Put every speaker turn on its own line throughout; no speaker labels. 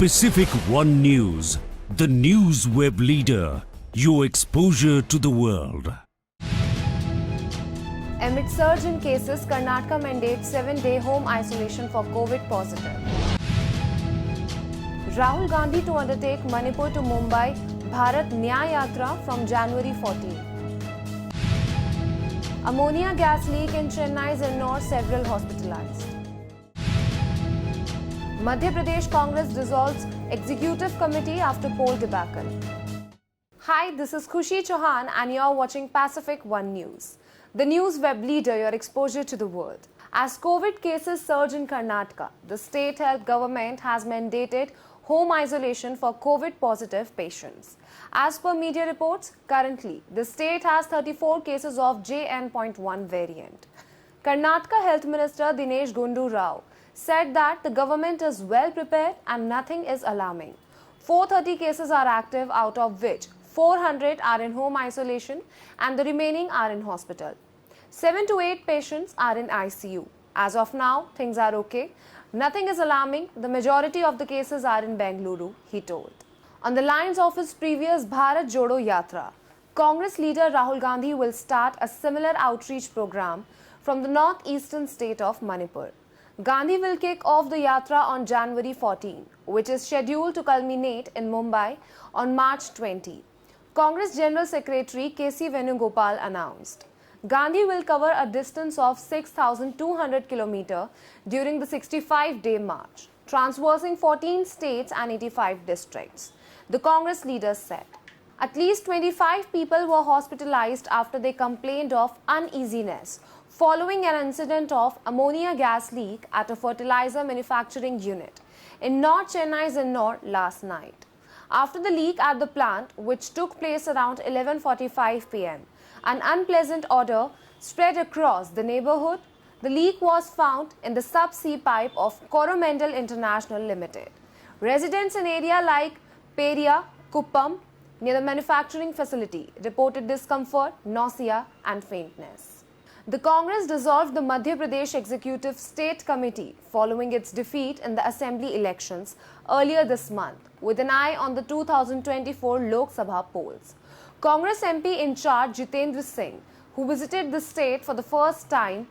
Pacific One News, the news web leader, your exposure to the world.
Amid surge in cases, Karnataka mandates 7-day home isolation for COVID positive. Rahul Gandhi to undertake Manipur to Mumbai Bharat Nyaya Yatra from January 14. Ammonia gas leak in Chennai's Ennore, several hospitalized. Madhya Pradesh Congress dissolves executive committee after poll debacle. Hi, this is Khushi Chauhan and you're watching Pacific One News, the news web leader, your exposure to the world. As COVID cases surge in Karnataka, the state health government has mandated home isolation for COVID positive patients. As per media reports, currently the state has 34 cases of JN.1 variant. Karnataka Health Minister Dinesh Gundu Rao said that the government is well prepared and nothing is alarming. 430 cases are active, out of which 400 are in home isolation and the remaining are in hospital. 7 to 8 patients are in ICU. As of now, things are okay. Nothing is alarming. The majority of the cases are in Bengaluru, he told. On the lines of his previous Bharat Jodo Yatra, Congress leader Rahul Gandhi will start a similar outreach program from the northeastern state of Manipur. Gandhi will kick off the yatra on January 14, which is scheduled to culminate in Mumbai on March 20. Congress General Secretary K.C. Venugopal announced. Gandhi will cover a distance of 6,200 km during the 65-day march, traversing 14 states and 85 districts, the Congress leader said. At least 25 people were hospitalized after they complained of uneasiness following an incident of ammonia gas leak at a fertilizer manufacturing unit in North Chennai's Ennore last night. After the leak at the plant, which took place around 11:45 p.m., an unpleasant odor spread across the neighborhood. The leak was found in the subsea pipe of Coromandel International Limited. Residents in area like Peria, Kuppam, near the manufacturing facility, reported discomfort, nausea and faintness. The Congress dissolved the Madhya Pradesh Executive State Committee following its defeat in the assembly elections earlier this month, with an eye on the 2024 Lok Sabha polls. Congress MP in charge Jitendra Singh, who visited the state for the first time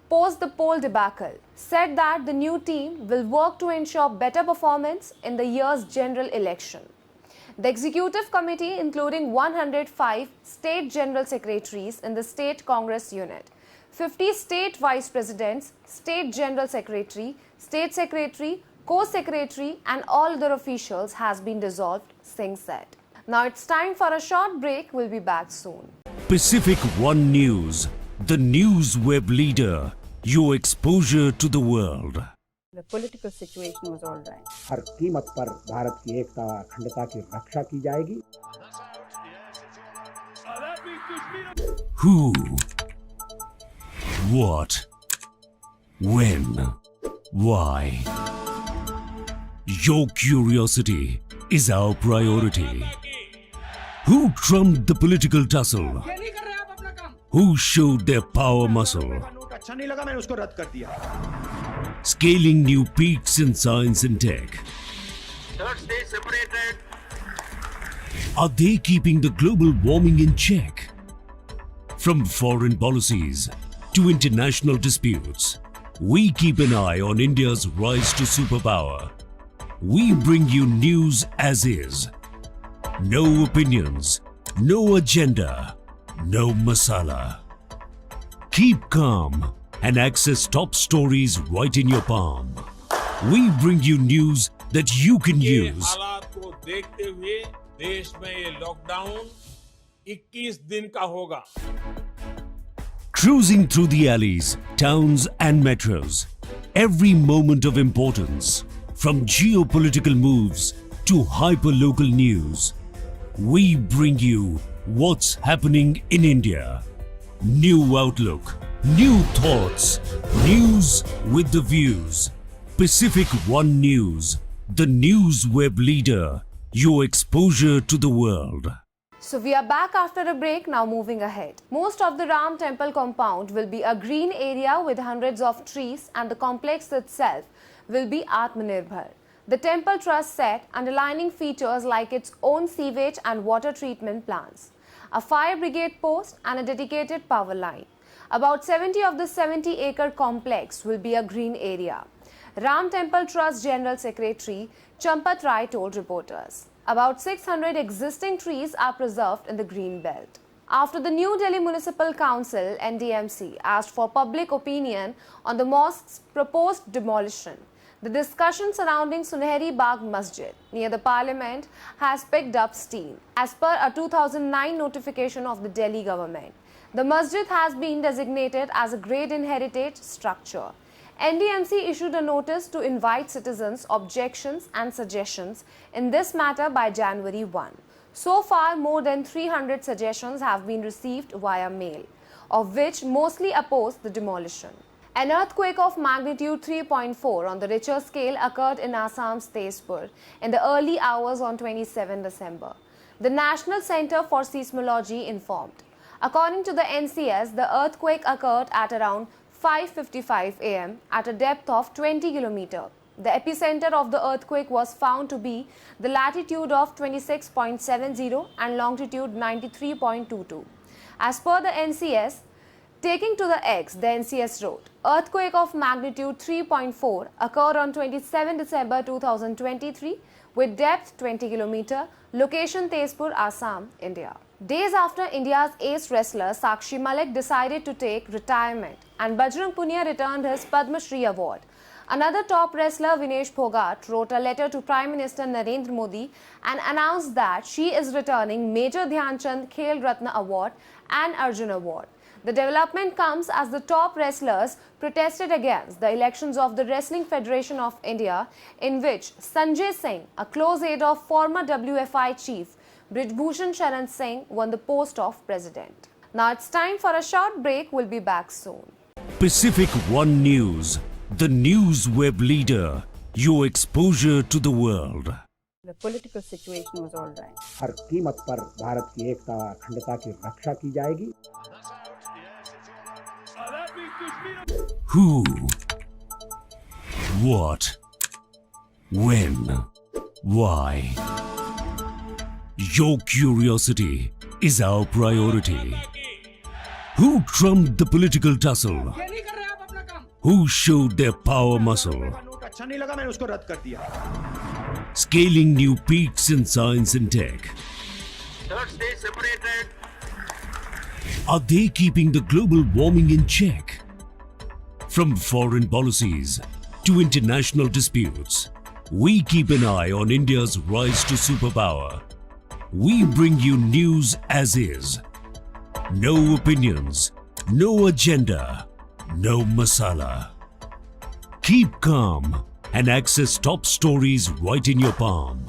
post the poll debacle, said that the new team will work to ensure better performance in the year's general election. The executive committee, including 105 state general secretaries in the state Congress unit, 50 state vice presidents, state general secretary, co-secretary and all other officials has been dissolved, Singh said. Now it's time for a short break. We'll be back soon.
Pacific One News, the news web leader, your exposure to the world.
The political situation was all right.
हर कीमत पर भारत की एकता अखंडता की रक्षा की जाएगी.
Who? What? When? Why? Your curiosity is our priority. Who trumped the political tussle? Who showed their power muscle? Scaling new peaks in science and tech. Are they keeping the global warming in check? From foreign policies to international disputes, we keep an eye on India's rise to superpower. We bring you news as is. No opinions, no agenda, no masala. Keep calm and access top stories right in your palm. We bring you news that you can use.
हालात को देखते हुए देश में ये lockdown 21 दिन का होगा.
Cruising through the alleys, towns and metros. Every moment of importance, from geopolitical moves to hyper-local news. We bring you what's happening in India. New outlook, new thoughts, news with the views. Pacific One News, the news web leader, your exposure to the world.
So we are back after a break, now moving ahead. Most of the Ram temple compound will be a green area with hundreds of trees and the complex itself will be Atmanirbhar. The temple trust said, underlining features like its own sewage and water treatment plants, a fire brigade post and a dedicated power line. About 70 of the 70-acre complex will be a green area. Ram Temple Trust General Secretary Champat Rai told reporters. About 600 existing trees are preserved in the green belt. After the New Delhi Municipal Council (NDMC) asked for public opinion on the mosque's proposed demolition, the discussion surrounding Sunehri Bagh Masjid near the parliament has picked up steam. As per a 2009 notification of the Delhi government, the masjid has been designated as a Grade in Heritage structure. NDMC issued a notice to invite citizens' objections and suggestions in this matter by January 1. So far, more than 300 suggestions have been received via mail, of which mostly oppose the demolition. An earthquake of magnitude 3.4 on the Richter scale occurred in Assam's Tezpur in the early hours on 27 December. The National Centre for Seismology informed. According to the NCS, the earthquake occurred at around 5:55 am at a depth of 20 km. The epicenter of the earthquake was found to be the latitude of 26.70 and longitude 93.22. As per the NCS, taking to the X, the NCS wrote, earthquake of magnitude 3.4 occurred on 27 December 2023 with depth 20 km, location Tezpur, Assam, India. Days after India's ace wrestler Sakshi Malik decided to take retirement and Bajrang Punia returned his Padma Shri award, another top wrestler Vinesh Phogat wrote a letter to Prime Minister Narendra Modi and announced that she is returning Major Dhyan Chand Khel Ratna Award and Arjun Award. The development comes as the top wrestlers protested against the elections of the Wrestling Federation of India, in which Sanjay Singh, a close aide of former WFI chief Brijbhushan Sharan Singh, won the post of president. Now it's time for a short break. We'll be back soon.
Pacific One News, the news web leader, your exposure to the world.
The political situation was all right.
हर कीमत पर भारत की एकता अखंडता की रक्षा की जाएगी.
Who? What? When? Why? Your curiosity is our priority. Who trumped the political tussle? Who showed their power muscle? Scaling new peaks in science and tech. Are they keeping the global warming in check? From foreign policies to international disputes, we keep an eye on India's rise to superpower. We bring you news as is. No opinions, no agenda, no masala. Keep calm and access top stories right in your palm.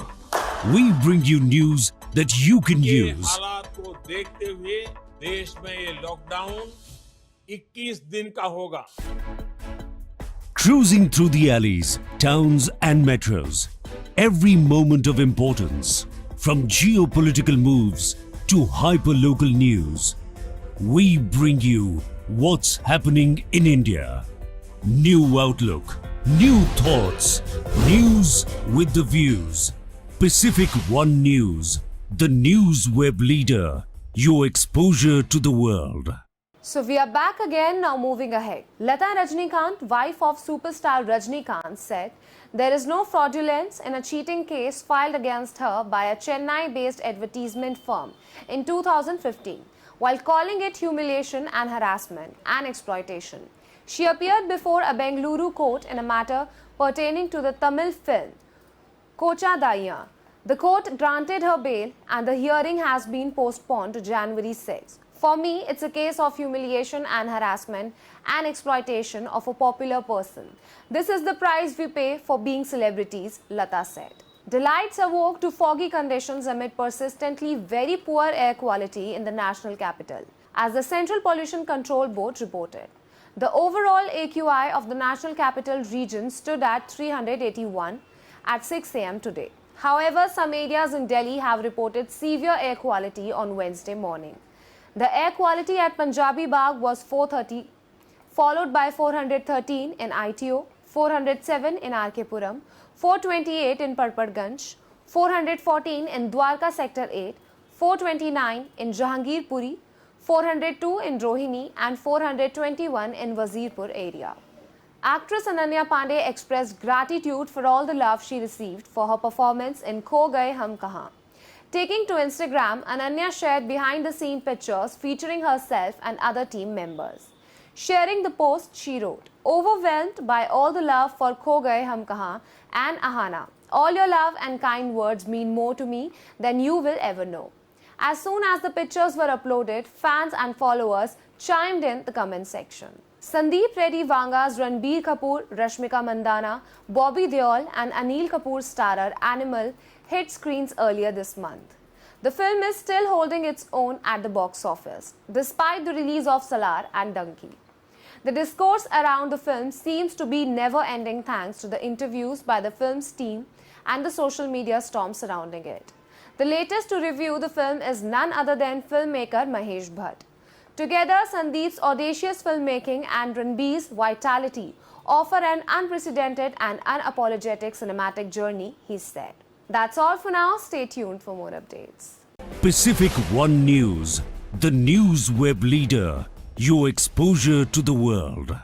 We bring you news that you can
ये
use.
हालात को देखते हुए देश में ये lockdown 21 दिन का होगा.
Cruising through the alleys, towns and metros. Every moment of importance, from geopolitical moves to hyper-local news. We bring you what's happening in India. New outlook, new thoughts, news with the views. Pacific One News, the news web leader, your exposure to the world.
So we are back again, now moving ahead. Lata Rajnikant, wife of superstar Rajnikant, said there is no fraudulence in a cheating case filed against her by a Chennai-based advertisement firm in 2015, while calling it humiliation and harassment and exploitation. She appeared before a Bengaluru court in a matter pertaining to the Tamil film Kocha Daiya. The court granted her bail and the hearing has been postponed to January 6. For me, it's a case of humiliation and harassment and exploitation of a popular person. This is the price we pay for being celebrities, Lata said. Delights awoke to foggy conditions amid persistently very poor air quality in the national capital, as the Central Pollution Control Board reported. The overall AQI of the national capital region stood at 381 at 6 am today. However, some areas in Delhi have reported severe air quality on Wednesday morning. The air quality at Punjabi Bagh was 430, followed by 413 in ITO, 407 in RK Puram, 428 in Parpadganj, 414 in Dwarka Sector 8, 429 in Jahangir Puri, 402 in Rohini and 421 in Wazirpur area. Actress Ananya Pandey expressed gratitude for all the love she received for her performance in Kho Gaye Hum Kahan. Taking to Instagram, Ananya shared behind-the-scene pictures featuring herself and other team members. Sharing the post, she wrote, "Overwhelmed by all the love for Kho Gaye Hum Kahan and Ahana. All your love and kind words mean more to me than you will ever know." As soon as the pictures were uploaded, fans and followers chimed in the comment section. Sandeep Reddy Vanga's Ranbir Kapoor, Rashmika Mandana, Bobby Deol and Anil Kapoor starrer Animal hit screens earlier this month. The film is still holding its own at the box office, despite the release of Salar and Donkey. The discourse around the film seems to be never-ending thanks to the interviews by the film's team and the social media storm surrounding it. The latest to review the film is none other than filmmaker Mahesh Bhatt. Together, Sandeep's audacious filmmaking and Ranbir's vitality offer an unprecedented and unapologetic cinematic journey, he said. That's all for now. Stay tuned for more updates.
Pacific One News, the news web leader. Your exposure to the world.